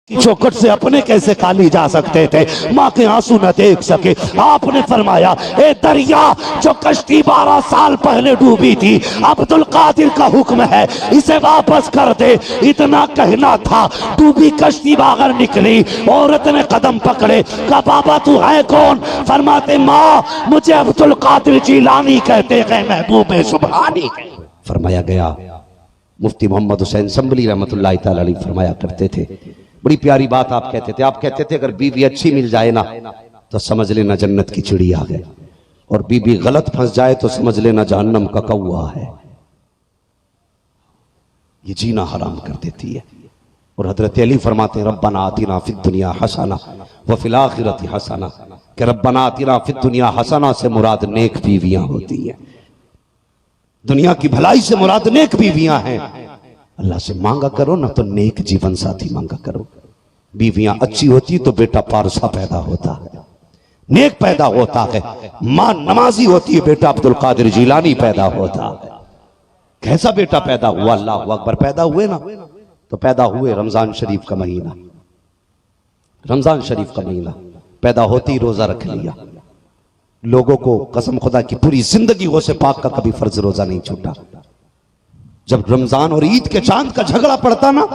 की चौखट से अपने कैसे खाली जा सकते थे, माँ के आंसू न देख सके। आपने फरमाया ए दरिया जो कश्ती 12 साल पहले डूबी थी, अब्दुल कादिर का हुक्म है इसे वापस कर दे। इतना कहना था, डूबी कश्ती बाहर निकली, औरत ने कदम पकड़े, कहा बाबा तू है कौन? फरमाते माँ मुझे अब्दुल कादिर जिलानी कहते हैं, महबूब सुभानी। फरमाया गया मुफ्ती मोहम्मद हुसैन संभली रहमतुल्लाहि तआला अलैह फरमाया करते थे, बड़ी प्यारी बात आप कहते थे। आप कहते थे अगर बीवी अच्छी मिल जाए ना तो समझ लेना जन्नत की चिड़ी आ गए, और बीवी गलत फंस जाए तो समझ लेना जहन्नम का कौवा है। ये जीना हराम कर देती है। और हजरत अली फरमाते हैं रब्बना आतिना फिद दुनिया हसना व फिल आखिरति हसना, कि रब्बना आतिना फिद दुनिया हसना से मुराद नेक बीवियां होती हैं। दुनिया की भलाई से मुराद नेक बीवियां हैं। अल्लाह से मांगा करो ना तो नेक जीवन साथी मांगा करो। बीवियां अच्छी होती तो बेटा पारसा पैदा होता है, नेक पैदा होता है। मां नमाजी होती है, बेटा अब्दुल कादिर जिलानी पैदा होता है। कैसा बेटा पैदा हुआ? अल्लाह अकबर। पैदा हुए ना तो पैदा हुए रमजान शरीफ का महीना, रमजान शरीफ का महीना पैदा होते ही रोजा रख लिया। लोगों को कसम खुदा की पूरी जिंदगी गौसे पाक का कभी फर्ज रोजा नहीं छूटा। जब रमजान और ईद के चांद का झगड़ा पड़ता ना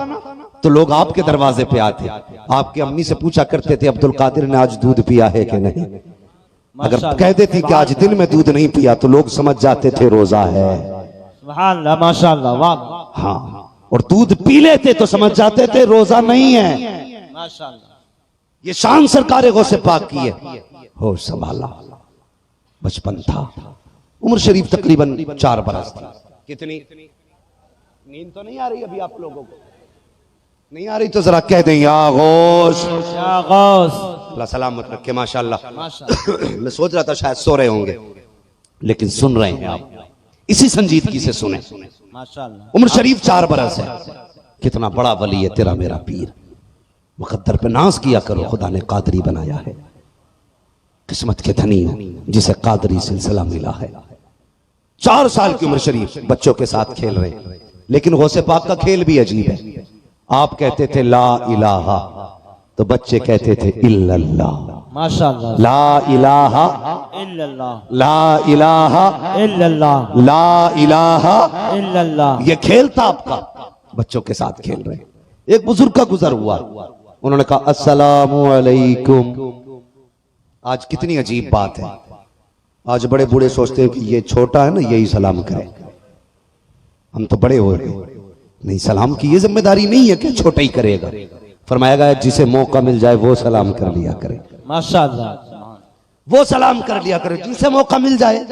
तो लोग आपके दरवाजे पे आते, आपकी अम्मी से पूछा करते थे अब्दुल कादिर ने आज दूध पिया है कि नहीं। अगर कह देती कि आज दिन में दूध नहीं पिया तो लोग समझ जाते थे रोजा है। सुभान माशाअल्लाह, वाह। हाँ, और दूध पी लेते तो समझ जाते थे रोजा नहीं है। माशाअल्लाह, ये शान सरकार गौसे पाक की है। होश संभाला, बचपन था, उम्र शरीफ तकरीबन 4 बरस थी। कितनी नींद तो नहीं आ रही अभी आप लोगों को? नहीं आ रही तो जरा कह दें या गौस, या गौस। अल्लाह सलामत रखे। माशाअल्लाह। मैं सोच रहा था शायद सो रहे होंगे, लेकिन सुन रहे हैं आप। इसी संजीदगी से सुने। माशाअल्लाह। उम्र शरीफ 4 बरस है। कितना बड़ा वली है तेरा मेरा पीर। मुकद्दर पे नाज किया करो, खुदा ने कादरी बनाया है। किस्मत के धनी हो जिसे कादरी सिलसिला मिला है। 4 साल की उम्र शरीफ बच्चों के साथ खेल रहे, लेकिन गौसे पाक का खेल भी अजीब है। आप कहते थे ला इलाहा तो बच्चे कहते थे इल्लल्लाह। माशाअल्लाह। ला इलाहा इल्लल्लाह, ला इलाहा इल्लल्लाह, ला इलाहा इल्लल्लाह। ये खेल था आपका, बच्चों के साथ खेल रहे। एक बुजुर्ग का गुजर हुआ, उन्होंने कहा अस्सलामु अलैकुम। आज कितनी अजीब बात है, आज बड़े बूढ़े सोचते हैं कि ये छोटा है ना यही सलाम करे, हम तो बड़े हो गए। नहीं, सलाम की ये जिम्मेदारी नहीं है कि छोटा ही करेगा। फरमाया गया जिसे मौका मिल जाए वो सलाम कर लिया करे। माशाअल्लाह, वो सलाम कर लिया करे जिसे मौका मिल जाए।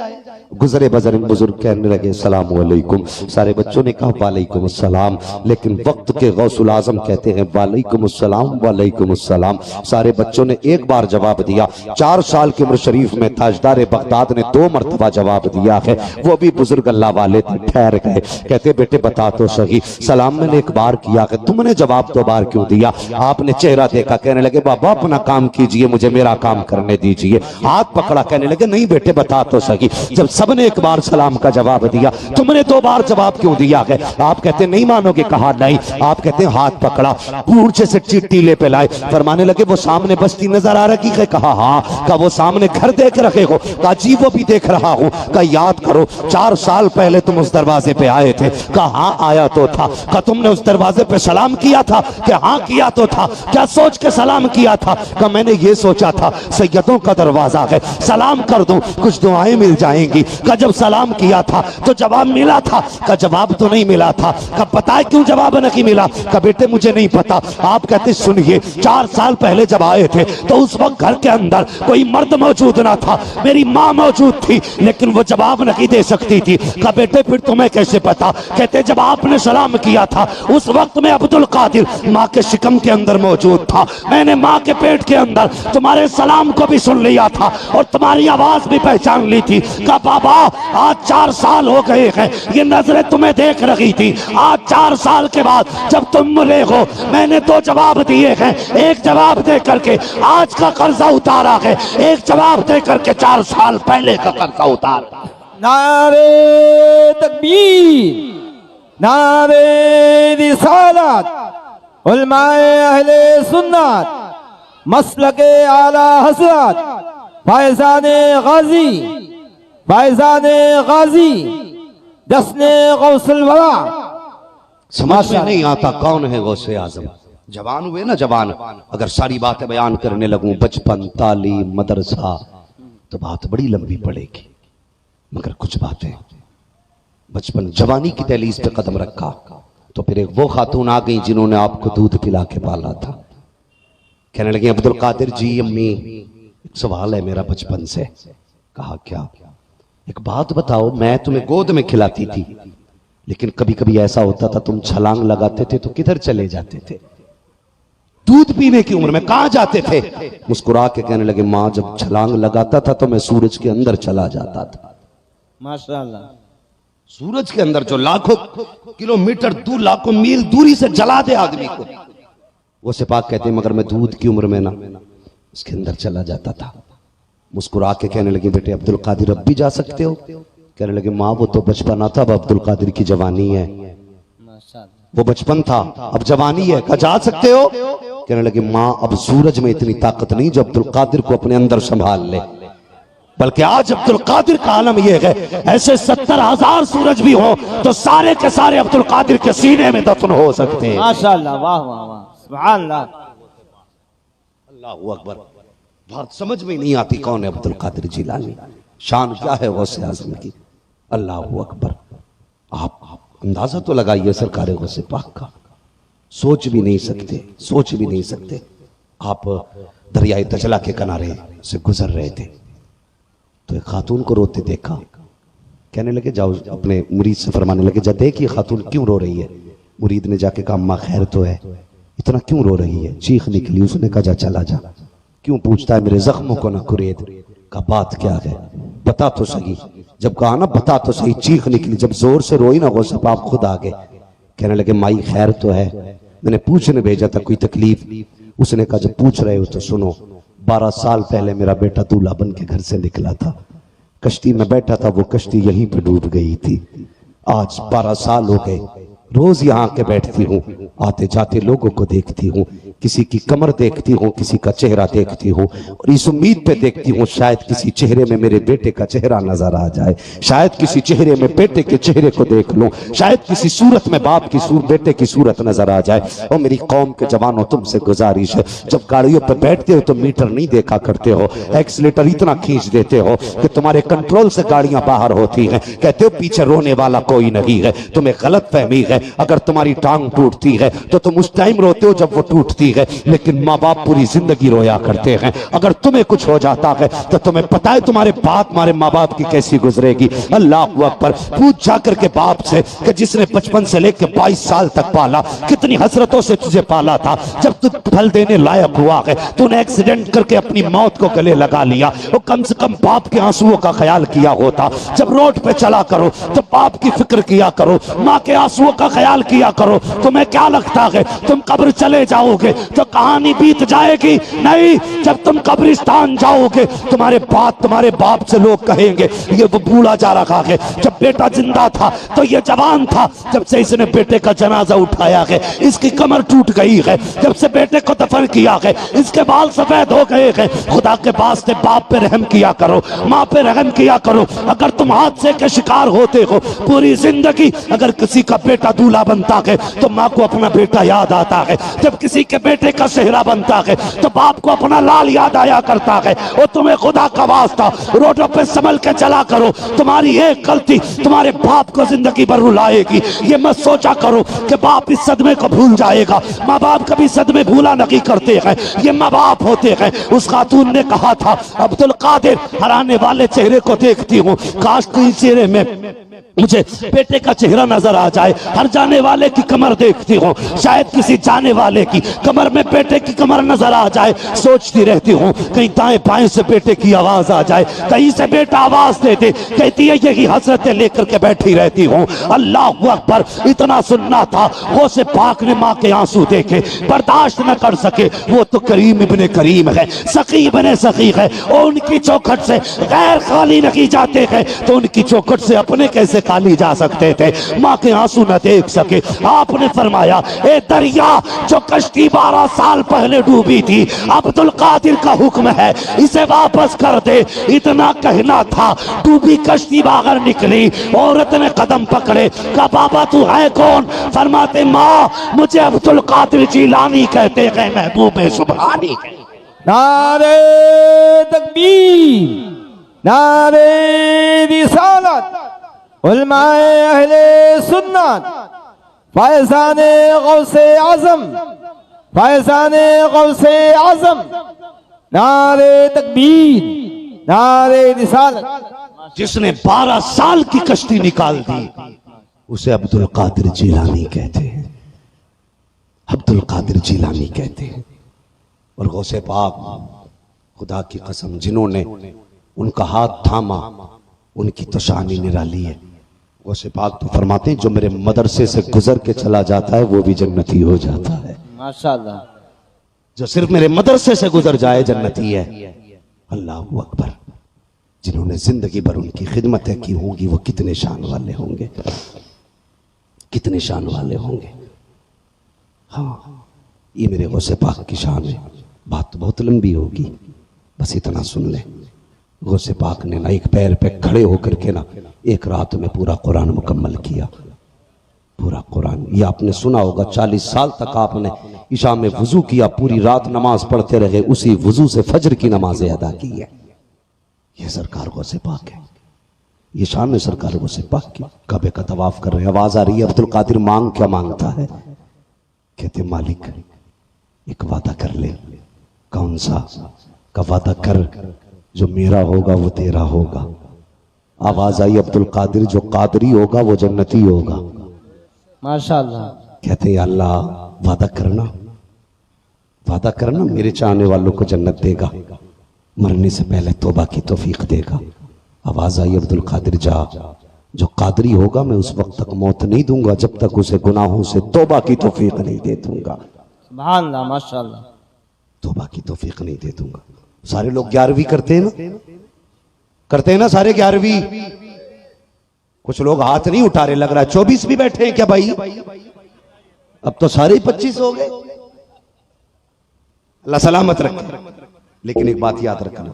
गुजरे बुजुर्ग बुजुर्ग कहने लगे सलाम वालेकुम। सारे बच्चों ने कहा वालेकुम अस्सलाम, लेकिन वक्त के गौसुल आजम कहते हैं वालेकुम अस्सलाम वालेकुम अस्सलाम। सारे बच्चों ने एक बार जवाब दिया। 4 साल की उम्र शरीफ में ताजदार बगदाद ने 2 मरतबा जवाब दिया है, वो भी बुजुर्ग अल्लाह वाले थे। ठहर गए, कहते बेटे बता तो सही, सलाम मैंने एक बार किया है, तुमने जवाब 2 बार क्यों दिया? आपने चेहरा देखा, कहने लगे बाबा अपना काम कीजिए, मुझे मेरा काम करने दीजिए। हाथ पकड़ा, कहने लगे नहीं बेटे बता तो सही, जब सबने एक बार सलाम का जवाब दिया तुमने 2 बार जवाब क्यों दिया है? आप कहते नहीं मानोगे, कहा नहीं। आप कहते हाथ पकड़ा, पूंछे से चिट्ठी ले पे लाए, फरमाने लगे वो सामने बस्ती नजर आ रही है? कहा हाँ। कहा वो सामने घर देख रहे हो? कहा जी वो भी देख रहा हूं। कहा याद करो 4 साल पहले तुम उस दरवाजे पे आए थे? कहा हाँ आया तो था। कहा तुमने उस दरवाजे पे सलाम किया था? कि हाँ किया तो था। क्या सोच के सलाम किया था? कहा मैंने ये सोचा था सैयदों का दरवाजा है, सलाम कर दूं कुछ दुआएं मिल जाएंगी। का जब सलाम किया था तो जवाब मिला था? का जवाब तो नहीं मिला था। का पता है क्यों जवाब नहीं मिला? का बेटे मुझे नहीं पता। आप कहते सुनिए 4 साल पहले जब आए थे तो उस वक्त घर के अंदर कोई मर्द मौजूद ना था, मेरी माँ मौजूद थी, लेकिन वो जवाब नहीं दे सकती थी। का बेटे फिर तुम्हें कैसे पता? कहते जब आपने सलाम किया था उस वक्त में अब्दुल कादिर माँ के शिकम के अंदर मौजूद था, मैंने माँ के पेट के अंदर तुम्हारे सलाम को भी सुन लिया था और तुम्हारी आवाज भी पहचान ली थी। का बाबा आज 4 साल हो गए हैं, ये नजरें तुम्हें देख रही थी। आज 4 साल के बाद जब तुम मिले हो मैंने 2 जवाब दिए हैं। एक जवाब दे करके आज का कर्जा उतारा है, एक जवाब दे करके 4 साल पहले का कर्जा उतारा। नारे तकबीर, नारे रिसालत, उलमाए अहले सुन्नत मसलके आला हज़रत फैज़ाने गाजी जस्ने गौसुल वरा। समझ में नहीं आता कौन है गौसे आजम। जवान हुए ना जवान, अगर सारी बातें बयान करने लगूं बचपन तालीम मदरसा तो बात बड़ी लंबी पड़ेगी, मगर कुछ बातें बचपन जवानी की दहलीज पे कदम रखा तो फिर एक वो खातून आ गई जिन्होंने आपको दूध पिला के पाला था। कहने लगे अब्दुल कादिर जी अम्मी एक सवाल है मेरा बचपन से। कहा क्या? एक बात बताओ, मैं तुम्हें गोद में खिलाती थी लेकिन कभी कभी ऐसा होता था तुम छलांग लगाते थे तो किधर चले जाते थे? दूध पीने की उम्र में कहां जाते थे? मुस्कुरा के कहने लगे मां जब छलांग लगाता था तो मैं सूरज के अंदर चला जाता था। माशाअल्लाह। सूरज के अंदर जो लाखों किलोमीटर दूर लाखों मील दूरी से जला दे आदमी को, वो सिपाह कहते हैं मगर मैं दूध की उम्र में ना उसके अंदर चला जाता था। मुस्कुरा के कहने लगे बेटे अब्दुल कादिर अब भी जा सकते हो? कहने लगे माँ वो तो बचपना था, अब अब्दुल कादिर की जवानी है। वो बचपन था अब जवानी है, कहा जा सकते हो? कहने लगे माँ अब सूरज में इतनी ताकत नहीं जो अब्दुल कादिर को अपने अंदर संभाल ले, बल्कि आज अब्दुल कादिर का आलम यह है ऐसे 70,000 सूरज भी हो तो सारे के सारे अब्दुल कादिर के सीने में दफन हो सकते हैं। माशाअल्लाह, वाह वाह वाह, सुभान अल्लाह, अल्लाहू अकबर। बात समझ में नहीं आती कौन है अब्दुल कादिर जिलानी, शान क्या है गौसे आज़म की। अल्लाहू अकबर। आप अंदाजा तो लगाइए सरकार गौसे पाक का, सोच भी नहीं सकते, सोच भी नहीं सकते। आप दरियाए दजला के किनारे से गुजर रहे थे तो एक खातून को रोते देखा। कहने लगे जाओ अपने मुरीद से फरमाने लगे जा देख ये खातून क्यों रो रही है। मुरीद ने जाके कहा अम्मा खैर तो है, इतना क्यों रो रही है? चीख निकली। उसने कहा जा चला जा, क्यों पूछता है मेरे जख्मों को ना कुरेद। का बात क्या है बता तो सही। जब कहा ना बता तो सही, चीख निकली। जब जोर से रोई ना गौसे पाक खुद आ गए। कहने लगे माई खैर तो है, मैंने पूछने भेजा था कोई तकलीफ? उसने कहा जब पूछ रहे हो तो सुनो, 12 साल पहले मेरा बेटा दूल्हा बन के घर से निकला था, कश्ती में बैठा था, वो कश्ती यहीं पे डूब गई थी। आज 12 साल हो गए, रोज यहाँ के बैठती हूँ, आते जाते लोगों को देखती हूँ, किसी की कमर देखती हूँ, किसी का चेहरा देखती हूँ और इस उम्मीद पे देखती हूँ शायद किसी चेहरे में मेरे बेटे का चेहरा नजर आ जाए, शायद किसी चेहरे में बेटे के चेहरे को देख लूं, शायद किसी सूरत में बाप की बेटे की सूरत नजर आ जाए। और मेरी कौम के जवानों तुमसे गुजारिश है, जब गाड़ियों पर बैठते हो तो मीटर नहीं देखा करते हो, एक्सीलेटर इतना खींच देते हो कि तुम्हारे कंट्रोल से गाड़ियां बाहर होती हैं। कहते हो पीछे रोने वाला कोई नहीं है, तुम्हें गलत फहमी है। अगर तुम्हारी टांग टूटती है तो तुम उस टाइम रोते हो जब वो टूटती है, लेकिन माँ बाप पूरी जिंदगी रोया करते हैं। अगर तुम्हें कुछ हो जाता है तो तुम्हें पता है तुम्हारे बाप तुम्हारे माँ बाप की कैसी गुजरेगी। अल्लाह अकबर। पूछ जाकर के बाप से कि जिसने बचपन से लेकर 22 साल तक पाला, कितनी हसरतों से तुझे पाला था, जब तू फल देने लायक हुआ है तूने एक्सीडेंट करके अपनी मौत को गले लगा लिया, वो कम से कम बाप के आंसुओं का ख्याल किया होता। जब रोड पे चला करो तो बाप की फिक्र किया करो, माँ के आंसुओं का ख्याल किया करो। तुम्हें क्या लगता है तुम कब्र चले जाओगे तो कहानी बीत जाएगी? नहीं, जब तुम कब्रिस्तान जाओगे तुम्हारे बाप से लोग कहेंगे ये वो बूढ़ा जा रहा है, जब बेटा जिंदा था तो ये जवान था, जब से इसने बेटे का जनाजा उठाया है इसकी कमर टूट गई है, जब से बेटे को दफन किया है इसके बाल सफेद हो गए हैं। खुदा के वास्ते बाप पे रहम किया करो, माँ पे रहम किया करो। अगर तुम हादसे के शिकार होते हो पूरी जिंदगी, अगर किसी का बेटा दूल्हा बनता है तो माँ को अपना बेटा याद आता है, जब किसी के बेटे का सेहरा बनता है तो बाप को अपना लाल याद आया करता है। और तुम्हें खुदा का वास्ता रोडों पे संभल के चला करो, तुम्हारी एक गलती तुम्हारे बाप को जिंदगी भर रुलाएगी। ये मत सोचा करो कि बाप इस सदमे को भूल जाएगा, माँ बाप कभी सदमे भूला नहीं करते हैं, ये माँ बाप होते हैं। उस खातून ने कहा था अब्दुल कादिर हराने वाले चेहरे को देखती हूँ, काश कोई चेहरे में मुझे बेटे का चेहरा नजर आ जाए। हर जाने वाले की कमर देखती हूँ, शायद किसी जाने वाले की कमर में बेटे की कमर नजर आ जाए। सोचती रहती हूँ कहीं दाएं बाएं से बेटे की आवाज आ जाए, कहीं से बेटा आवाज दे दे। कहती है यही हसरतें लेकर के बैठी रहती हूँ। अल्लाह अकबर। इतना सुनना था, वो से पाक ने माँ के आंसू देखे, बर्दाश्त न कर सके। वो तो करीम इब्ने करीम है, सकी इब्ने सकी है, और उनकी चौखट से गैर खाली नहीं जाते हैं तो उनकी चौखट से अपने कैसे निकाली जा सकते थे, माँ के आंसू न देख सके। आपने फरमाया ए दरिया जो कश्ती 12 साल पहले डूबी थी, अब्दुल कादिर का हुक्म है इसे वापस कर दे। इतना कहना था, डूबी कश्ती बाहर निकली, औरत ने कदम पकड़े, कहा बाबा तू है कौन? फरमाते माँ मुझे अब्दुल कादिर जिलानी कहते हैं, महबूब सुभानी। नारे तकबीर, नारे रिसालत, उलमाए अहले सुन्नत, फैज़ाने गौसे आज़म, फैज़ाने गौसे आज़म, नारे तकबीर, नारे रिसालत। जिसने 12 साल की कश्ती निकाल दी उसे अब्दुल कादिर जिलानी कहते हैं, अब्दुल कादिर जिलानी कहते हैं। और गौसे पाक खुदा की कसम जिन्होंने उनका हाथ थामा उनकी तो शान ही निराली है। गौसे पाक तो फरमाते हैं जो मेरे मदरसे से गुजर के चला जाता है वो भी जन्नती हो जाता है। माशाअल्लाह। जो सिर्फ मेरे मदरसे से गुजर जाए जन्नती है। अल्लाहू अकबर। जिन्होंने जिंदगी भर उनकी खिदमतें की होंगी वो कितने शान वाले होंगे, कितने शान वाले होंगे। हाँ ये मेरे गौसे पाक की शान है। बात तो बहुत लंबी होगी, बस इतना सुन ले। गौसे पाक ने ना एक पैर पे खड़े होकर के ना एक रात में पूरा कुरान मुकम्मल किया, पूरा कुरान। ये आपने सुना होगा 40 साल तक आपने इशा में वुजू किया, पूरी रात नमाज पढ़ते रहे, उसी वुजू से फजर की नमाजें अदा की है। ये सरकार गौसे पाक है, ये शान है सरकार गौसे पाक की। काबे का तवाफ कर रहे हैं, आवाज आ रही है अब्दुल कादिर मांग क्या मांगता है? कहते मालिक एक वादा कर ले। कौन सा? का वादा कर जो मेरा होगा वो तेरा होगा। आवाज आई अब्दुल कादिर जो कादरी होगा वो जन्नती होगा। माशाअल्लाह। कहते अल्लाह वादा करना, वादा करना मेरे चाहने वालों को जन्नत देगा, मरने से पहले तौबा की तौफीक देगा। आवाज आई अब्दुल कादिर जा जो कादरी होगा मैं उस वक्त तक मौत नहीं दूंगा जब तक उसे गुनाहों से तौबा की तौफीक नहीं दे दूंगा। सुभान अल्लाह, माशाअल्लाह। तौबा की तौफीक नहीं दे दूंगा। सारे लोग 11वीं करते हैं ना, करते हैं ना सारे 11वीं। कुछ लोग हाथ नहीं उठा रहे, लग रहा है 24 भी बैठे हैं क्या भाई? अब तो सारे 25 हो गए। अल्लाह सलामत रखे। लेकिन एक बात याद रखना,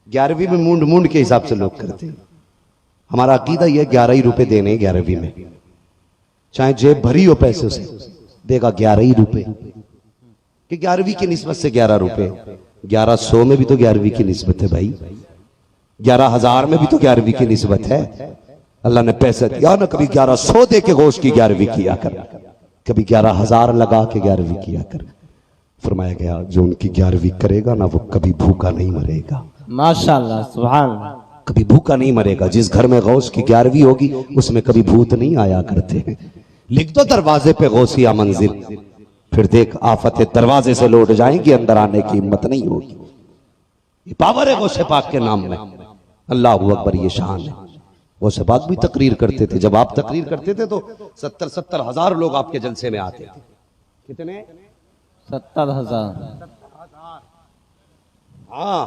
11वीं में मूंड मूंड के हिसाब से लोग करते हैं। हमारा अकीदा यह 11 ही रुपए देने 11वीं में, चाहे जेब भरी हो पैसे से देगा 11 ही रुपए, कि 11वीं की निस्बत से 11 रुपए। 1100 में भी तो 11वीं की निस्बत है भाई, 11,000 में भी तो 11वीं की निस्बत है। अल्लाह ने पैसा दिया ना, कभी 1100 दे के गोश्त की 11वीं किया कर, कभी 11,000 लगा के 11वीं किया कर। फरमाया गया जो उनकी 11वीं करेगा ना वो कभी भूखा नहीं मरेगा। माशाअल्लाह, सुभान अल्लाह। कभी भूखा नहीं मरेगा। जिस घर में गौस की 11वीं होगी उसमें कभी भूत नहीं आया करते हैं। लिख दो दरवाजे पे गौसिया मंजिल, फिर देख आफतें दरवाजे से लौट जाएंगी, अंदर आने की हिम्मत नहीं होगी। ये पावर है गौसे पाक के नाम में। अल्लाह अकबर, ये शान है। गौसे पाक भी तकरीर करते थे, जब आप तकरीर करते थे तो 70-70 हजार लोग आपके जलसे में आते थे। कितने? 70,000। हाँ,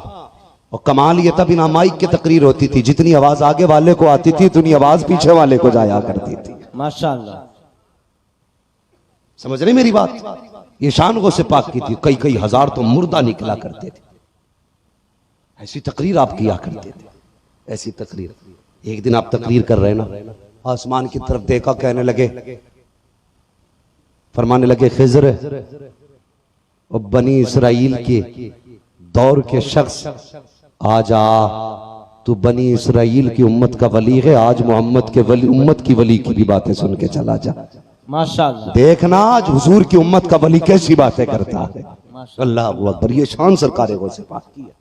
और कमाल ये था बिना माइक के तकरीर होती थी, जितनी आवाज आगे वाले को आती थी उतनी आवाज पीछे वाले को जाया करती थी। माशाअल्लाह। समझ रहे मेरी बात? ये शान गौसे पाक की थी। कई कई हजार तो मुर्दा निकला करते थे। ऐसी तकरीर आप किया करते थे, ऐसी तकरीर। एक दिन आप तकरीर कर रहे ना, आसमान की तरफ देखा, कहने लगे, फरमाने लगे खिज़र और बनी इसराइल के दौर के शख्स आ जा, तू बनी इसराइल की उम्मत का वली है, आज मोहम्मद के वली उम्मत की वली की भी बातें सुन के चला जा। माशाअल्लाह। देखना आज हुजूर की उम्मत का वली कैसी बातें करता है। अल्लाह अकबर, ये शान सरकार है गौसे पाक की है,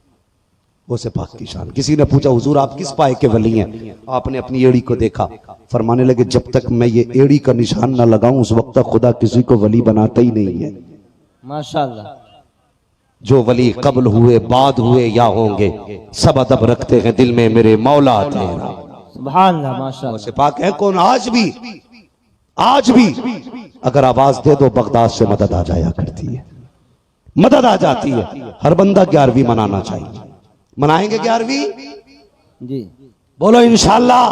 गौसे पाक की शान। किसी ने पूछा हुजूर आप किस पाए के वली हैं? आपने अपनी एड़ी को देखा, फरमाने लगे जब तक मैं ये एड़ी का निशान ना लगाऊं उस वक्त तक खुदा किसी को वली बनाता ही नहीं है। माशाअल्लाह। जो वली कब्ल हुए बाद हुए या होंगे सब अदब रखते हैं दिल में मेरे मौला तेरा। सुभान अल्लाह, माशाअल्लाह। गौसे पाक है कौन? आज भी अगर आवाज दे दो बगदाद से मदद आ जाया करती है, मदद आ जाती है। हर बंदा 11वीं मनाना चाहिए। मनाएंगे 11वीं जी। बोलो इंशाल्लाह।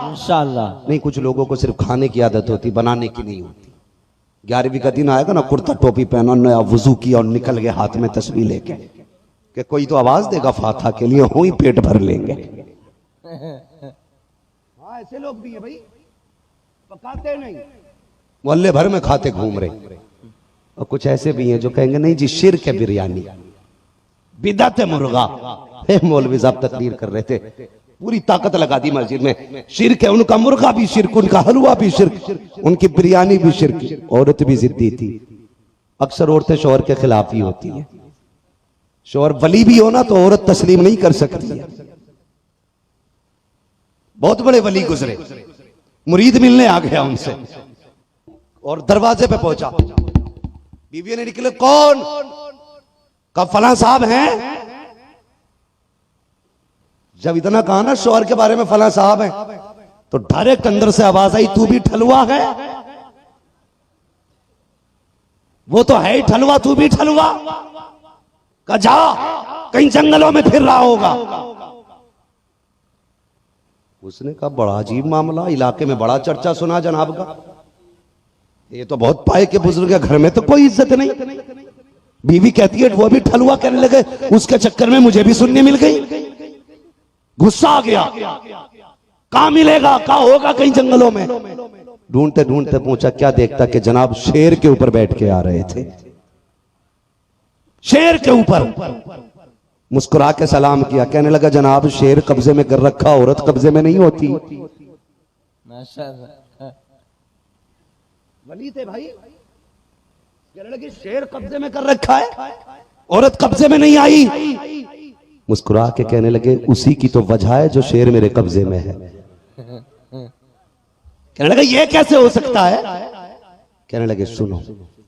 इंशाल्लाह। नहीं, कुछ लोगों को सिर्फ खाने की आदत होती, बनाने की नहीं होती। 11वीं का दिन आएगा ना, कुर्ता टोपी पहना, नया वजू किया और निकल गए हाथ में तस्बीह लेके कि कोई तो आवाज देगा फातिहा के लिए, हो ही पेट भर लेंगे। हाँ, ऐसे लोग भी है भाई, पकाते नहीं, मोहल्ले भर में खाते घूम रहे। और कुछ ऐसे भी हैं जो कहेंगे नहीं जी शिर्क है बिरयानी, बिदअत है मुर्गा। मौलवी साहब तकरीर कर रहे थे, पूरी ताकत लगा दी मस्जिद में, शिर्क है उनका मुर्गा भी शिर्क, उनका हलवा भी शिर्क, उनकी बिरयानी भी शिर्क। औरत भी जिद्दी थी। अक्सर औरतें शौहर के खिलाफ ही होती हैं। शौहर वली भी हो ना तो औरत तस्लीम नहीं कर सकती है। बहुत बड़े वली गुजरे, मुरीद मिलने आ गया उनसे और दरवाजे पे पहुंचा। बीवी ने निकले, कौन? का फला साहब हैं। जब इतना कहा ना शौहर के बारे में फला साहब हैं, तो डायरेक्ट अंदर से आवाज आई, तू भी ठलुआ है? वो तो है ही ठलुआ, तू भी ठलुआ? का जा कहीं जंगलों में फिर रहा होगा। उसने कहा बड़ा अजीब मामला, इलाके में बड़ा चर्चा सुना जनाब का, ये तो बहुत पाए के बुजुर्ग है, घर में तो कोई इज्जत नहीं। बीवी कहती है वो भी ठलुआ करने लगे, उसके चक्कर में मुझे भी सुनने मिल गई। गुस्सा आ गया, कहां मिलेगा, कहां होगा, कहीं जंगलों में। ढूंढते ढूंढते पहुंचा, क्या देखता कि जनाब शेर के ऊपर बैठ के आ रहे थे। शेर के ऊपर मुस्कुरा के सलाम किया, कहने लगा जनाब शेर कब्जे में कर रखा, औरत कब्जे में नहीं होती। माशाल्लाह। वली थे भाई, कहने लगे शेर कब्जे में कर रखा है, औरत कब्जे में नहीं आई। मुस्कुरा के कहने लगे उसी की तो वजह है जो शेर मेरे कब्जे में है। कहने लगे ये कैसे हो सकता है? कहने लगे सुनो,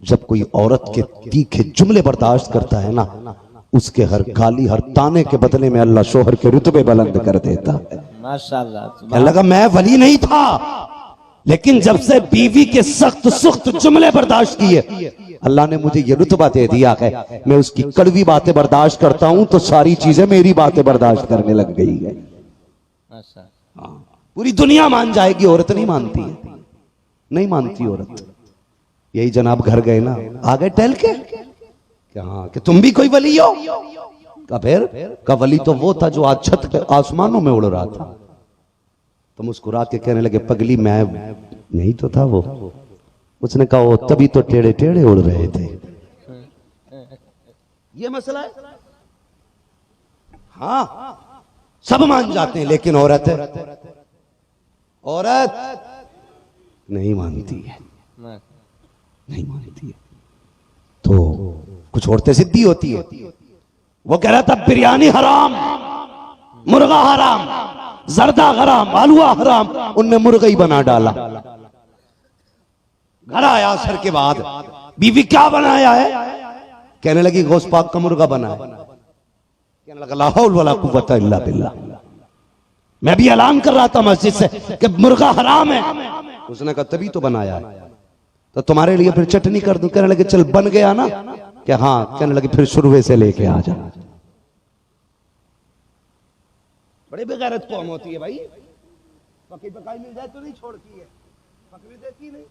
जब कोई औरत के तीखे जुमले बर्दाश्त करता है ना, उसके हर गाली हर ताने के बदले में अल्लाह शोहर के रुतबे बुलंद कर देता है। माशाल्लाह। कहने लगा मैं वली नहीं था, लेकिन जब से बीवी के सख्त सख्त जुमले बर्दाश्त किए, अल्लाह ने मुझे ये रुतबा दे दिया है। मैं उसकी कड़वी बातें बर्दाश्त करता हूं तो सारी चीजें मेरी बातें बर्दाश्त करने लग गई है। पूरी दुनिया मान जाएगी, औरत नहीं मानती है, नहीं मानती औरत। यही जनाब घर गए ना, आ गए टहल के, क्या हाँ कि तुम भी कोई वली हो? का फिर का वली तो वो था जो आज छत पे आसमानों में उड़ रहा था। तो मुस्कुरा के कहने लगे पगली मैं नहीं तो था वो। उसने कहा वो तभी तो टेढ़े टेढ़े उड़ रहे थे। ये मसला है। हाँ सब मान जाते हैं, लेकिन औरत नहीं मानती है, नहीं मानती है। तो कुछ औरतें सिद्धि होती है। वो कह रहा था बिरयानी हराम, मुर्गा हराम, जर्दा हराम, हलवा हराम, उनने मुर्गा ही बना डाला। घर आया असर के बाद, बीवी क्या बनाया है? कहने लगी गोश्त पाक का मुर्गा बना है। कहने लगा ला हौल वला कुव्वता इल्ला बिल्लाह। मैं भी ऐलान कर रहा था मस्जिद से कि मुर्गा हराम है। उसने कहा तभी तो बनाया है, तो तुम्हारे लिए फिर चटनी कर दूं। कहने लगे चल बन गया ना? क्या हाँ। कहने लगे फिर शुरुए से लेके आ जा। बड़े बेगैरत कौम होती है भाई, पकी पकाई मिल जाए तो नहीं छोड़ती है, पकड़ी देती नहीं।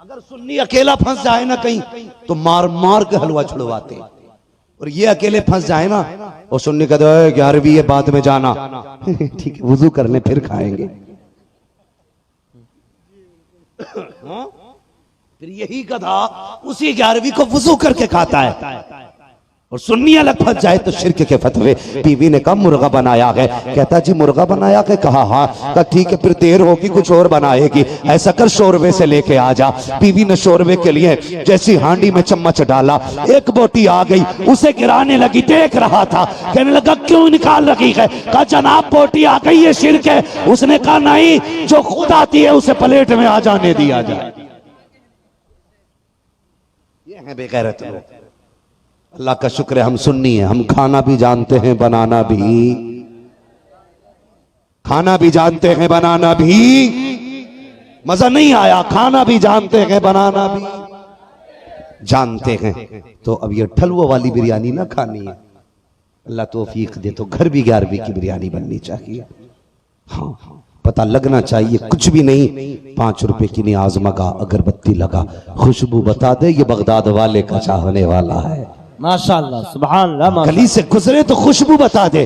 अगर सुन्नी अकेला फंस जाए ना कहीं तो मार मार के हलवा छुड़वाते, और ये अकेले फंस जाए ना और सुन्नी कहते 11वीं है बाद में जाना। ठीक है वुजू करने फिर खाएंगे। हाँ? फिर यही गधा उसी 11वीं को वुजू करके खाता है, और सुन्नी अलग फंस जाए तो शिर्क के फतवे। बीवी ने कहा मुर्गा बनाया है। कहता जी मुर्गा बनाया है? कहा हाँ। कहा ठीक है फिर देर होगी कुछ और बनाएगी, ऐसा कर शोरबे से लेके आ जा। बीवी ने शोरबे के लिए जैसी हांडी में चम्मच डाला, एक बोटी आ गई, उसे गिराने लगी, देख रहा था। कहने लगा क्यों निकाल रही है? कहा जनाब बोटी आ गई है, शिर्क है। उसने कहा नहीं, जो खुद आती है उसे प्लेट में आ जाने दिया जाए। ये है बेगैरत लोग। अल्लाह का शुक्र है हम सुन्नी है, हम खाना भी जानते हैं बनाना भी, खाना भी जानते हैं बनाना भी। मजा नहीं आया? खाना भी जानते हैं बनाना भी जानते हैं। तो अब ये ठलुआ वाली बिरयानी ना खानी है, अल्लाह तौफीक दे तो घर भी 11वीं की बिरयानी बननी चाहिए। हाँ, पता लगना चाहिए कुछ भी नहीं, 5 रुपए की नियाज मगा, अगरबत्ती लगा, खुशबू बता दे ये बगदाद वाले का चाहने वाला है। माशाल्लाह, सुभान अल्लाह। गली से गुजरे तो खुशबू बता दे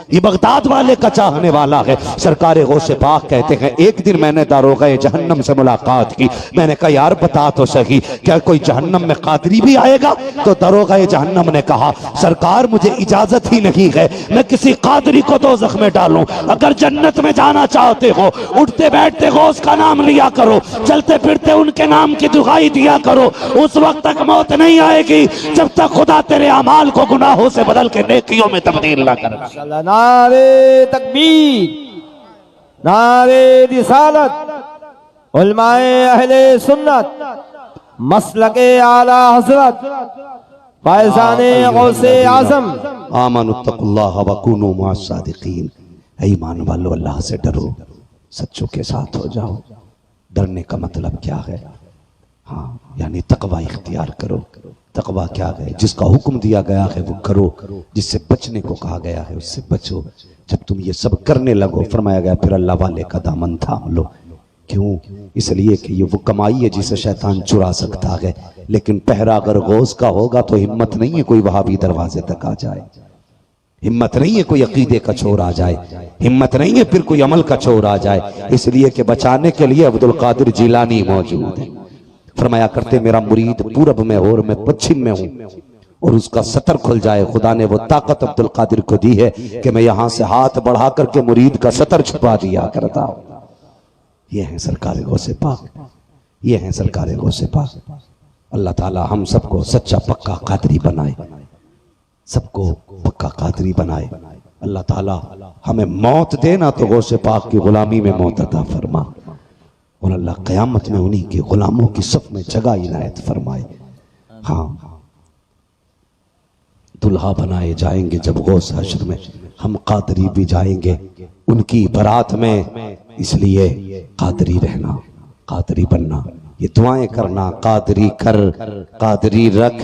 ये बगदाद वाले का चाहने वाला है। सरकार गौसे पाक कहते हैं एक दिन मैंने दारोगा जहन्नम से मुलाकात की। मैंने कहा यार बता तो सही, क्या कोई जहन्नम में कादरी भी आएगा? तो दारोगा जहन्नम ने कहा सरकार मुझे इजाजत ही नहीं है मैं किसी कादरी को दोज़ख में डालूं। अगर जन्नत में जाना चाहते हो उठते बैठते गौस का नाम लिया करो, चलते फिरते उनके नाम की दुहाई दिया करो। उस वक्त तक मौत नहीं आएगी जब तक खुदा तेरे अमाल को गुनाहों से बदल के नेकियों में तब्दील ना कर। नारे तकबीर, नारे रिसालत, उलमाए अहले सुन्नत, मसलके आला हजरत, फैज़ाने गौसे आज़म। आमनुत्तकुल्लाह व कूनू मअस सादिकीन। ईमान वालो अल्लाह से डरो, सच्चों के साथ हो जाओ। डरने का मतलब क्या है? हाँ, यानी तकवा इख्तियार करो। तकवा क्या है? जिसका हुक्म दिया गया है वो करो, जिससे बचने को कहा गया है उससे बचो। जब तुम ये सब करने लगो, फरमाया गया फिर अल्लाह वाले का दामन थाम लो। क्यों? इसलिए कि ये वो कमाई है जिसे शैतान चुरा सकता है, लेकिन पहरा अगर गौस का होगा तो हिम्मत नहीं है कोई वहां भी दरवाजे तक आ जाए, हिम्मत नहीं है कोई अकीदे का चोर आ जाए, हिम्मत नहीं है फिर कोई अमल का चोर आ जाए। इसलिए कि बचाने के लिए अब्दुल कादिर जिलानी मौजूद है। फरमाया करते मेरा मुरीद पूरब में हो और मैं पश्चिम में हूं और उसका सतर खुल जाए। खुदा ने वो ताकत अब्दुल कादिर को दी है कि मैं यहां से हाथ बढ़ा करके मुरीद का सतर छुपा दिया करता हूं। ये है सरकार गौसे पाक, ये है सरकार गौसे पाक। अल्लाह ताला हम सबको सच्चा पक्का कादरी बनाए, सबको पक्का कादरी बनाए। अल्लाह ताला हमें मौत देना तो गौसे पाक की गुलामी में मौत अता फरमा, और अल्लाह क़यामत में उन्हीं के गुलामों की सफ में जगह इनायत फरमाए। हाँ, दुल्हा बनाए जाएंगे जब गौस हश्र में, हम कादरी भी जाएंगे उनकी बारात में। इसलिए कादरी रहना, कादरी बनना, ये दुआएं करना, कादरी कर, कादरी रख,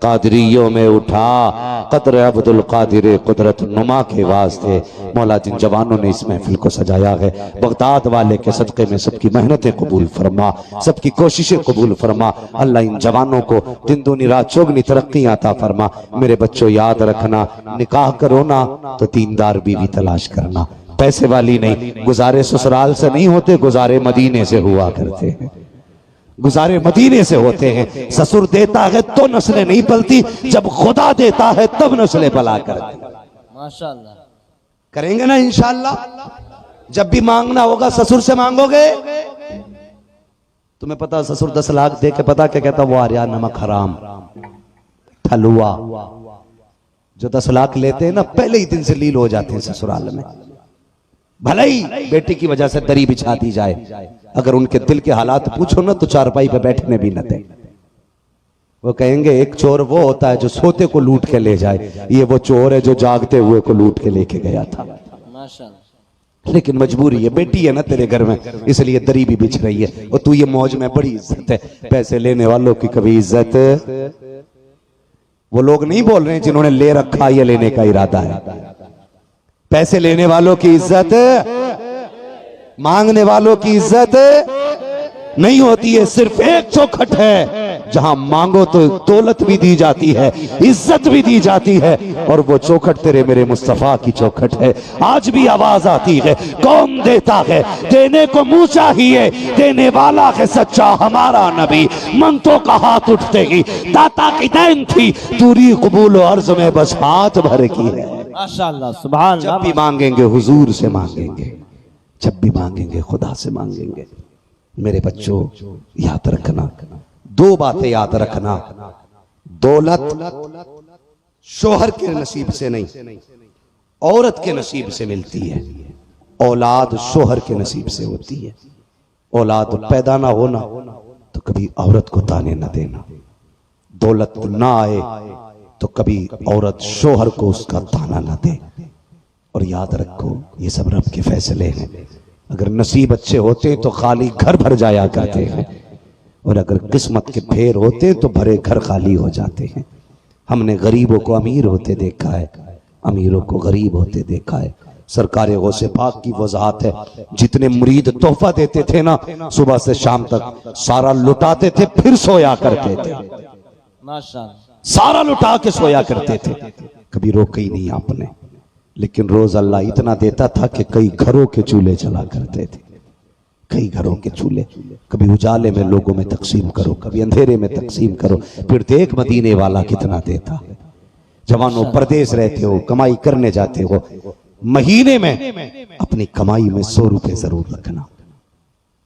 कादरियों में उठा, कदर अब्दुल कादिर कुदरत नुमा के वास्ते। मौला जिन जवानों ने इस महफिल को सजाया है, बगदाद वाले के सदक़े में सबकी मेहनतें कबूल फरमा, सबकी कोशिशें कबूल फरमा। अल्लाह इन जवानों को दिन दूनी रात चौगनी तरक्की अता फरमा। मेरे बच्चों याद रखना, निकाह करो ना तो दीनदार बीवी तलाश करना, पैसे वाली नहीं। गुजारे ससुराल से नहीं होते, गुजारे मदीने से हुआ करते हैं, गुजारे मदीने से होते हैं। ससुर देता है तो नस्लें नहीं पलती, जब खुदा देता है तब नस्लें पला करती। माशाल्लाह, करेंगे ना इंशाअल्लाह। जब भी मांगना होगा ससुर से मांगोगे। तुम्हें पता ससुर 10 लाख दे के पता क्या कहता? वो आ रहा नमक हराम ठलुआ। जो 10 लाख लेते हैं ना पहले ही दिन से लील हो जाते हैं ससुराल में। भले ही बेटी की वजह से दरी बिछा दी जाए, अगर उनके दिल के हालात पूछो ना तो चारपाई पे बैठने भी न दे। वो कहेंगे एक चोर वो होता है जो सोते को लूट के ले जाए, ये वो चोर है जो जागते हुए को लूट के लेके गया था। माशाल्लाह। लेकिन मजबूरी है, बेटी है ना तेरे घर में, इसलिए दरी भी बिछ रही है। और तू ये मौज में, बड़ी इज्जत है। पैसे लेने वालों की कभी इज्जत, वो लोग नहीं बोल रहे हैं जिन्होंने ले रखा या लेने का इरादा है। पैसे लेने वालों की इज्जत, मांगने वालों की इज्जत नहीं होती है। सिर्फ एक चौखट है जहां मांगो तो दौलत भी दी जाती है, इज्जत भी दी जाती है, और वो चौखट तेरे मेरे मुस्तफा की चौखट है। आज भी आवाज आती है, कौन देता है? देने को मुंह चाहिए, देने वाला है सच्चा हमारा नबी। मंगतों का हाथ उठते ही दाता की देन थी, दूरी कबूल अर्ज में बस हाथ भर की है। माशाल्लाह, सुभान। जब भी मांगेंगे हुजूर से मांगेंगे, जब भी मांगेंगे खुदा से मांगेंगे। मेरे बच्चों याद रखना, 2 बातें याद रखना। दौलत शोहर के नसीब से नहीं, औरत के नसीब से मिलती है। औलाद शोहर के नसीब से होती है। औलाद पैदा ना होना तो कभी औरत को ताने न देना। दौलत ना आए तो कभी औरत शोहर को उसका ताना ना दे। और याद रखो ये सब रब के फैसले हैं। अगर नसीब अच्छे होते तो खाली घर भर जाया करते हैं, और अगर किस्मत के फेर होते तो भरे घर खाली हो जाते हैं। हमने गरीबों को अमीर होते देखा है, अमीरों को गरीब होते देखा है। सरकार गौसे पाक की वजाहत है, जितने मुरीद तोहफा देते थे ना, सुबह से शाम तक सारा लुटाते थे, फिर सोया करते थे। माशाअल्लाह। सारा लुटा के सोया करते थे, कभी रोका ही नहीं आपने। लेकिन रोज अल्लाह इतना देता था कि कई घरों के चूल्हे जला करते थे, कई घरों के चूल्हे। कभी उजाले में लोगों में तकसीम करो, कभी अंधेरे में तकसीम करो, फिर देख मदीने वाला कितना देता। जवानों परदेश रहते हो, कमाई करने जाते हो, महीने में अपनी कमाई में 100 रुपए जरूर रखना।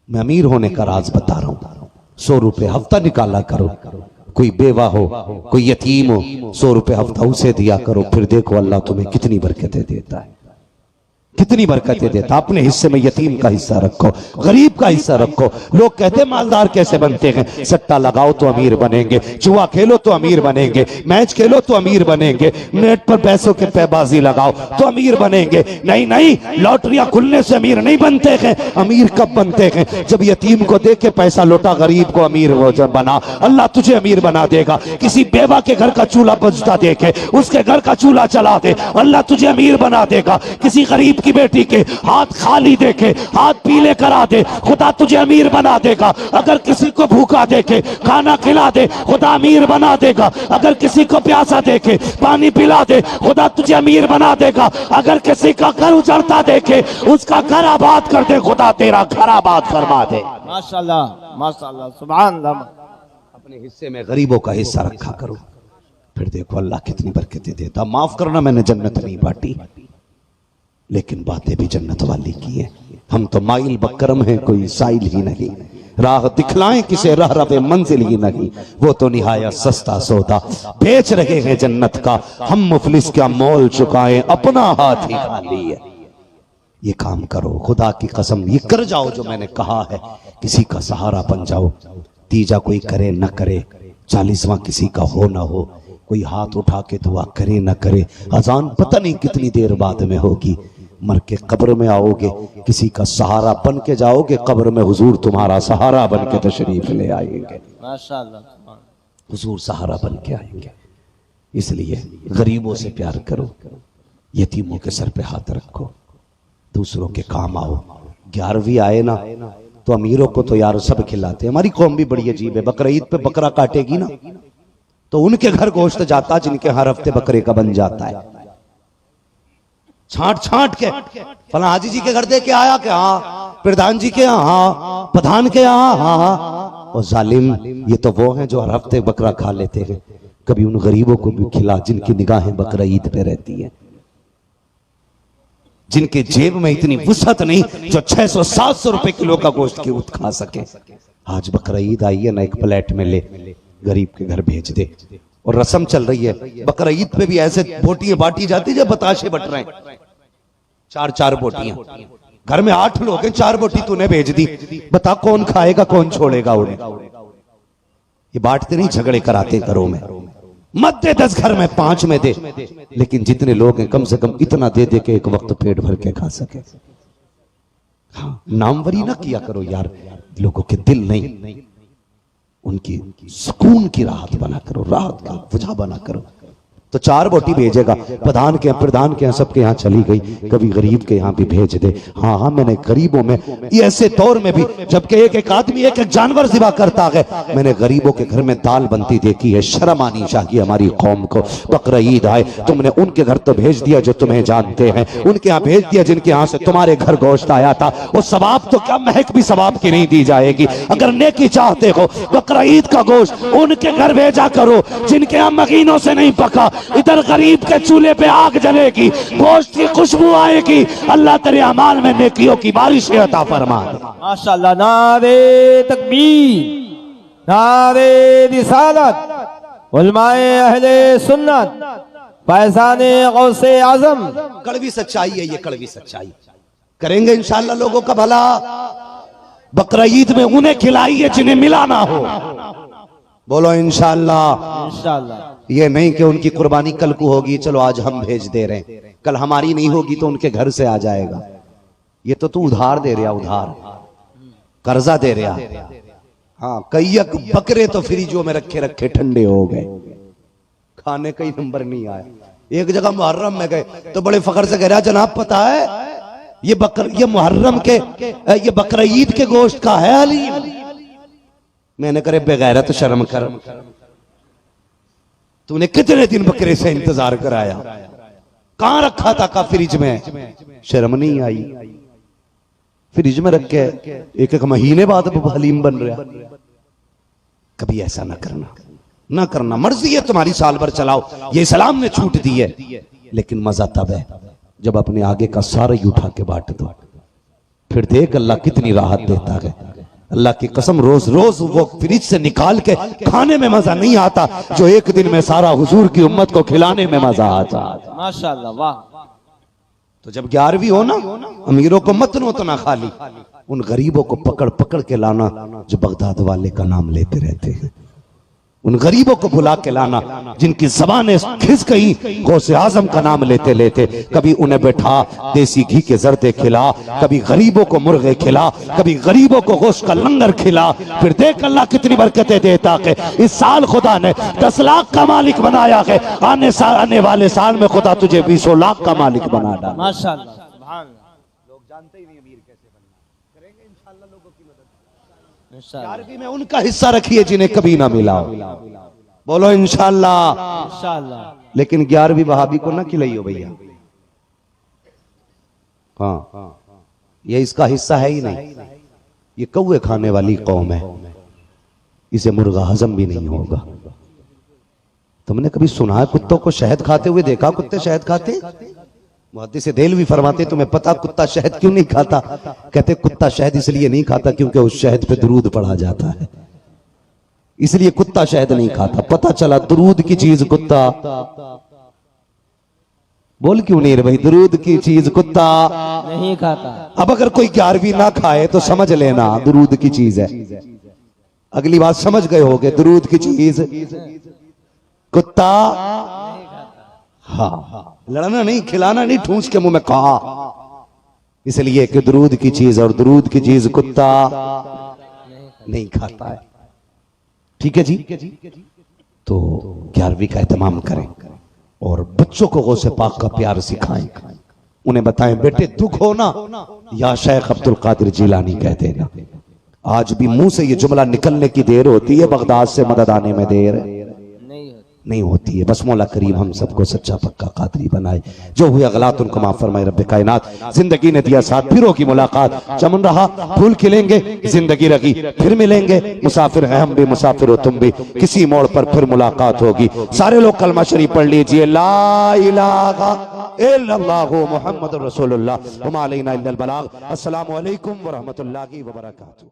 मैं अमीर होने का राज बता रहा हूं। 100 रुपए हफ्ता निकाला करो। कोई बेवा हो, कोई यतीम हो, 100 रुपए हफ्ता उसे दिया करो। फिर देखो अल्लाह तुम्हें कितनी बरकतें देता है, कितनी बरकतें देता। अपने हिस्से में यतीम का हिस्सा रखो, गरीब का हिस्सा रखो। लोग कहते मालदार कैसे बनते हैं? सट्टा लगाओ तो अमीर बनेंगे, जुआ खेलो तो अमीर बनेंगे, मैच खेलो तो अमीर बनेंगे, नेट पर पैसों के पैबाजी लगाओ तो अमीर बनेंगे। नहीं नहीं, लॉटरियां खुलने से अमीर नहीं बनते हैं। अमीर कब बनते हैं? जब यतीम को दे के पैसा लौटा, गरीब को अमीर हो जब बना, अल्लाह तुझे अमीर बना देगा। किसी बेवा के घर का चूल्हा बुझता देखे, उसके घर का चूल्हा चला दे, अल्लाह तुझे अमीर बना देगा। किसी गरीब की बेटी के हाथ खाली देखे, हाथ पीले करा दे, खुदा तुझे अमीर बना देगा। अगर किसी को भूखा देखे, खाना खिला दे, खुदा अमीर बना देगा। अगर किसी को प्यासा देखे, पानी पिला दे, खुदा तुझे अमीर बना देगा। अगर किसी का घर उजड़ता देखे, उसका घर आबाद कर दे, खुदा तेरा घर आबाद फरमा दे। माशाअल्लाह माशाअल्लाह, सुभान अल्लाह। अपने हिस्से में गरीबों का हिस्सा रखा करो, फिर देखो अल्लाह कितनी बरकतें देता। माफ करना मैंने जन्नत नहीं बांटी, लेकिन बातें भी जन्नत वाली की है। हम तो माइल बकरम हैं, कोई साइल ही नहीं। राह दिखलाएं किसे, राह रवे मंजिल ही नहीं। वो तो निहाया सस्ता सौदा बेच रहे हैं जन्नत का। हम मुफलिस क्या मोल चुकाएं, अपना हाथ ही खाली है। ये काम करो, खुदा की कसम, ये कर जाओ जो मैंने कहा है। किसी का सहारा बन जाओ। तीजा कोई करे न करे, 40वां किसी का हो ना हो, कोई हाथ उठा के दुआ करे न करे, अजान पता नहीं कितनी देर बाद में होगी। मर के कब्र में आओगे, किसी का सहारा बन के जाओगे, कब्र में हुजूर तुम्हारा सहारा बन के तशरीफ ले आएंगे। माशाअल्लाह, हुजूर सहारा बन के आएंगे। इसलिए गरीबों से प्यार करो, यतीमों के सर पे हाथ रखो, दूसरों के काम आओ। 11वीं आए ना तो अमीरों को तो यार सब खिलाते। हमारी कौम भी बड़ी अजीब है। बकरा ईद पे बकरा काटेगी ना तो उनके घर गोश्त जाता जिनके हर हफ्ते बकरे का बन जाता है। छांट छांट के फला हाजी जी के घर दे के आया क्या? हाँ। प्रधान जी के यहाँ, हाँ। प्रधान के यहाँ, हाँ। और जालिम, ये तो वो हैं जो हर हफ्ते बकरा खा लेते हैं। कभी उन गरीबों को भी खिला जिनकी निगाहें बकरा ईद पे रहती है, जिनके जेब में इतनी वुसअत नहीं जो 600-700 रुपए किलो का गोश्त की खा सके। आज बकरा ईद आई है ना, एक प्लेट में ले गरीब के घर भेज दे। और रस्म चल रही है, बकरा ईद पे भी ऐसे बोटियां बांटी जाती है जब बताशे बट रहे हैं। 4-4 बोटियां, घर में 8 लोग हैं, 4 बोटी तूने भेज दी। बता कौन खाएगा, कौन छोड़ेगा उन्हें? ये बांटते नहीं, झगड़े कराते घरों में। मत दे 10 घर में, 5 में दे, लेकिन जितने लोग हैं कम से कम इतना दे दे के एक वक्त पेट भर के खा सके। हाँ, नामवरी ना किया करो यार, लोगों के दिल नहीं, उनकी सुकून की राहत बना करो, राहत का वजह बना करो। तो 4 बोटी भेजेगा, प्रधान के यहाँ सबके यहाँ चली गई, कभी गरीब के यहाँ भी भेज दे। हाँ हाँ, मैंने गरीबों में, ये ऐसे दौर में भी जबकि एक आदमी एक जानवर ज़िबा करता है, मैंने गरीबों के घर में दाल बनती देखी है। शर्म आनी चाहिए हमारी कौम को। बकरा ईद आए, तुमने उनके घर तो भेज दिया जो तुम्हें जानते हैं, उनके यहाँ भेज दिया जिनके यहाँ से तुम्हारे घर गोश्त आया था। वो सवाब तो क्या, महक भी सवाब की नहीं दी जाएगी। अगर नेकी चाहते हो, बकरा ईद का गोश्त उनके घर भेजा करो जिनके यहाँ महीनों से नहीं पका। इधर गरीब के चूल्हे पे आग जलेगी, गोश्त की खुशबू आएगी। अल्लाह तेरे अमाल में नेकियों की बारिश अता फरमा। माशाअल्लाह। नारे तकबीर, नारे रिसालत, उलमाए अहले सुन्नत, फैज़ाने गौसे आज़म। कड़वी सच्चाई है ये, कड़वी सच्चाई। करेंगे इंशाअल्लाह लोगों का भला। बकरा ईद में उन्हें खिलाइए जिन्हें मिला ना हो। बोलो इंशाअल्लाह। इंशाअल्लाह। ये नहीं कि उनकी कुर्बानी कल को होगी, चलो आज हम भेज दे रहे हैं, कल हमारी नहीं होगी तो उनके घर से आ जाएगा। ये तो तू उधार दे रहा, उधार कर्जा दे रहा। हाँ, कई बकरे तो फ्रिजों में रखे रखे ठंडे हो गए, खाने का ही नंबर नहीं आया। एक जगह मुहर्रम में गए तो बड़े फख्र से कह रहा जनाब पता है ये मुहर्रम के ये बकरा ईद के गोश्त का है हलीम। मैंने करे बेगैरत शर्म कर, तूने कितने दिन बकरे से इंतजार कराया, कहां रखा था का फ्रिज में, शर्म नहीं आई। फ्रिज में रख के एक एक महीने बाद हलीम बन रहा। कभी ऐसा ना करना, ना करना। मर्जी है तुम्हारी, साल भर चलाओ, ये इस्लाम ने छूट दी है, लेकिन मजा तब है जब अपने आगे का सारा ही उठा के बांट दो। फिर देख अल्लाह कितनी राहत देता है। अल्लाह की कसम रोज रोज वो फ्रिज से निकाल के खाने में मजा नहीं आता जो एक दिन में सारा हुजूर की उम्मत को खिलाने में मजा आता। माशाअल्लाह, वाह। तो जब 11वीं हो ना, अमीरों को मत नो तो ना खाली, उन गरीबों को पकड़ पकड़ के लाना जो बगदाद वाले का नाम लेते रहते हैं। उन गरीबों को बुला के लाना जिनकी ज़बानें खिस गई गौसे आजम का नाम लेते लेते। कभी उन्हें बैठा देसी घी के जर्दे खिला, कभी गरीबों को मुर्गे खिला, कभी गरीबों को गोश्त का लंगर खिला। फिर देख अल्लाह कितनी बरकतें देता है। इस साल खुदा ने 10 लाख का मालिक बनाया है, आने वाले साल में खुदा तुझे 20 लाख का मालिक बना डाला। माशाअल्लाह, सुभान अल्लाह। लोग जानते ही नहीं अमीर कैसे बनना, करेंगे इंशाअल्लाह लोगों की मदद। इंशाअल्लाह 11वीं में उनका हिस्सा रखिए जिन्हें कभी ना मिला हो, बोलो इंशाअल्लाह। इंशाअल्लाह। लेकिन 11वीं वहाबी को ना खिलाइयो भैया, हाँ ये इसका हिस्सा है ही नहीं। ये कौवे खाने वाली कौम है, इसे मुर्गा हजम भी नहीं होगा। तुमने कभी सुना है कुत्तों को शहद खाते हुए देखा? कुत्ते शहद खाते? मुहद्दिस देलवी फरमाते तुम्हें पता कुत्ता शहद क्यों नहीं खाता? कहते कुत्ता शहद इसलिए नहीं खाता क्योंकि उस शहद पे दुरूद पढ़ा जाता है, इसलिए कुत्ता शहद नहीं खाता। पता चला दुरूद की चीज कुत्ता, बोल क्यों नहीं रे भाई, दुरूद की चीज कुत्ता नहीं खाता। अब अगर कोई 11वीं ना खाए तो समझ लेना दुरूद की चीज है। अगली बात समझ गए होगे, दुरूद की चीज कुत्ता। हाँ, लड़ना नहीं, खिलाना नहीं, ठूंस के मुंह में कहा, इसलिए कि दुरूद की चीज और दुरूद की चीज कुत्ता नहीं खाता है। ठीक है जी। तो 11वीं का एहतमाम करें और बच्चों को गौसे पाक का प्यार सिखाएं। उन्हें बताएं बेटे दुख हो ना या शेख अब्दुल कादिर जिलानी कह देना। आज भी मुंह से ये जुमला निकलने की देर होती है, बगदाद से मदद आने में देर नहीं होती है। बस मौला करीम हम सबको सच्चा पक्का कादरी बनाए। जो हुए गलत उनको माफ फरमाए रब्बे कायनात। जिंदगी ने दिया साथ, फिरों की मुलाकात, चमन रहा फूल खिलेंगे, जिंदगी रही फिर मिलेंगे। मुसाफिर हैं हम भी, मुसाफिर हो तुम भी, किसी मोड़ पर फिर मुलाकात होगी। सारे लोग कलमा शरीफ पढ़ लीजिए, ला इलाहा इल्लल्लाहु मुहम्मदुर रसूलुल्लाह व मा अलैना इल्लल बलाग। अस्सलामु अलैकुम व रहमतुल्लाहि व बरकातुहू।